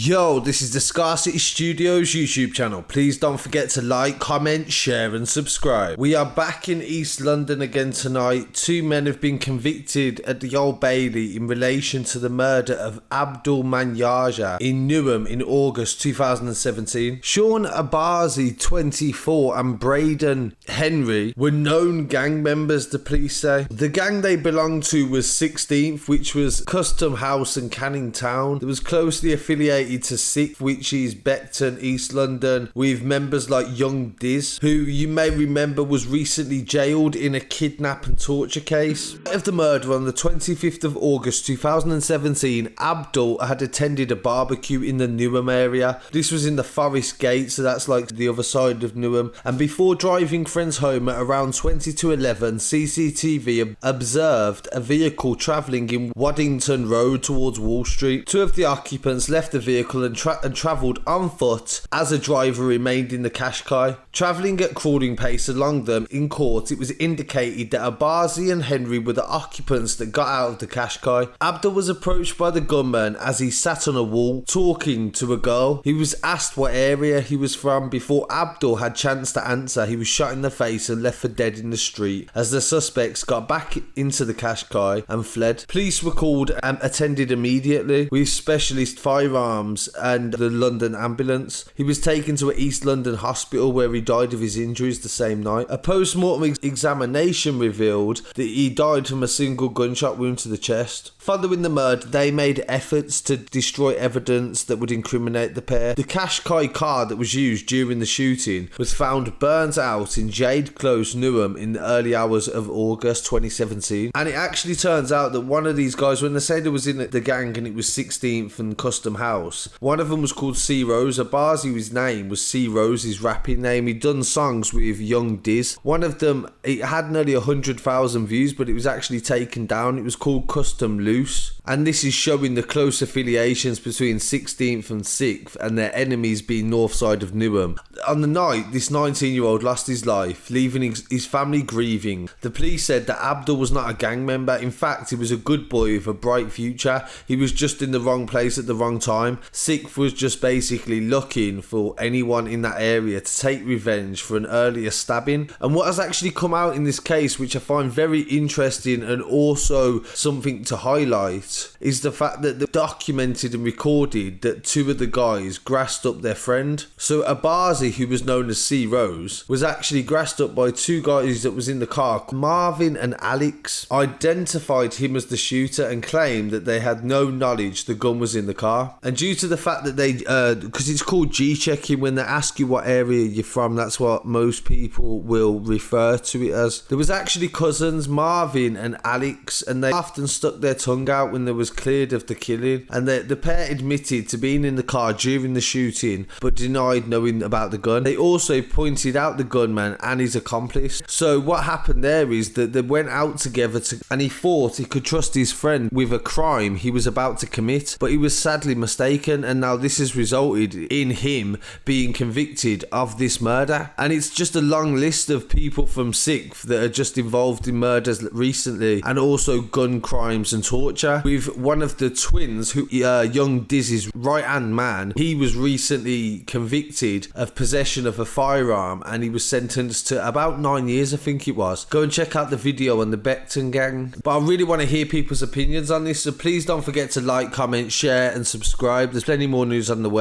Yo, this is the Scar City Studios YouTube channel. Please don't forget to like, comment, share and subscribe. We are back in East London again tonight. Two men have been convicted at the Old Bailey in relation to the murder of Abdul Mayanja in Newham in August 2017. Sean Abazi, 24, and Braden Henry were known gang members, the police say. The gang they belonged to was 16th, which was Custom House and Canning Town. It was closely affiliated to 6th, which is Beckton, East London, with members like Young Diz, who you may remember was recently jailed in a kidnap and torture case. Of the murder on the 25th of August 2017, Abdul had attended a barbecue in the Newham area. This was in the Forest Gate, so that's like the other side of Newham. And before driving friends home at around 20 to 11, CCTV observed a vehicle travelling in Waddington Road towards Wall Street. Two of the occupants left the vehicle and travelled on foot as a driver remained in the Qashqai. Travelling at crawling pace along them in court, it was indicated that Abazi and Henry were the occupants that got out of the Qashqai. Abdul was approached by the gunman as he sat on a wall talking to a girl. He was asked what area he was from. Before Abdul had chance to answer, he was shot in the face and left for dead in the street as the suspects got back into the Qashqai and fled. Police were called and attended immediately with specialist firearms and the London ambulance. He was taken to an East London hospital where he died of his injuries the same night. A post-mortem examination revealed that he died from a single gunshot wound to the chest. Following the murder, they made efforts to destroy evidence that would incriminate the pair. The Qashqai car that was used during the shooting was found burnt out in Jade Close, Newham, in the early hours of August 2017. And it actually turns out that one of these guys, when they say there was in the gang and it was 16th and Custom House, one of them was called C Rose. Abazi, his name was C Rose, his rapping name. He'd done songs with Young Diz. One of them, it had nearly 100,000 views, but it was actually taken down. It was called Custom Loose. And this is showing the close affiliations between 16th and 6th and their enemies being north side of Newham. On the night, this 19-year-old lost his life, leaving his family grieving. The police said that Abdul was not a gang member. In fact, he was a good boy with a bright future. He was just in the wrong place at the wrong time. 6th was just basically looking for anyone in that area to take revenge for an earlier stabbing. And what has actually come out in this case, which I find very interesting and also something to highlight, is the fact that they documented and recorded that two of the guys grassed up their friend. So Abazi, who was known as C Rose, was actually grassed up by two guys that was in the car. Marvin and Alex identified him as the shooter and claimed that they had no knowledge the gun was in the car. And due to the fact that they, because it's called G-checking, when they ask you what area you're from, that's what most people will refer to it as. There was actually cousins, Marvin and Alex, and they often stuck their tongue out when they was cleared of the killing. And the pair admitted to being in the car during the shooting, but denied knowing about the gun. They also pointed out the gunman and his accomplice. So what happened there is that they went out together and he thought he could trust his friend with a crime he was about to commit, but he was sadly mistaken, and now this has resulted in him being convicted of this murder. And it's just a long list of people from 6th that are just involved in murders recently, and also gun crimes and torture, with one of the twins, who Young Diz's right hand man, he was recently convicted of possession of a firearm and he was sentenced to about 9 years, I think it was. Go and check out the video on the Beckton gang. But I really want to hear people's opinions on this, so please don't forget to like, comment, share and subscribe. There's plenty more news on the way.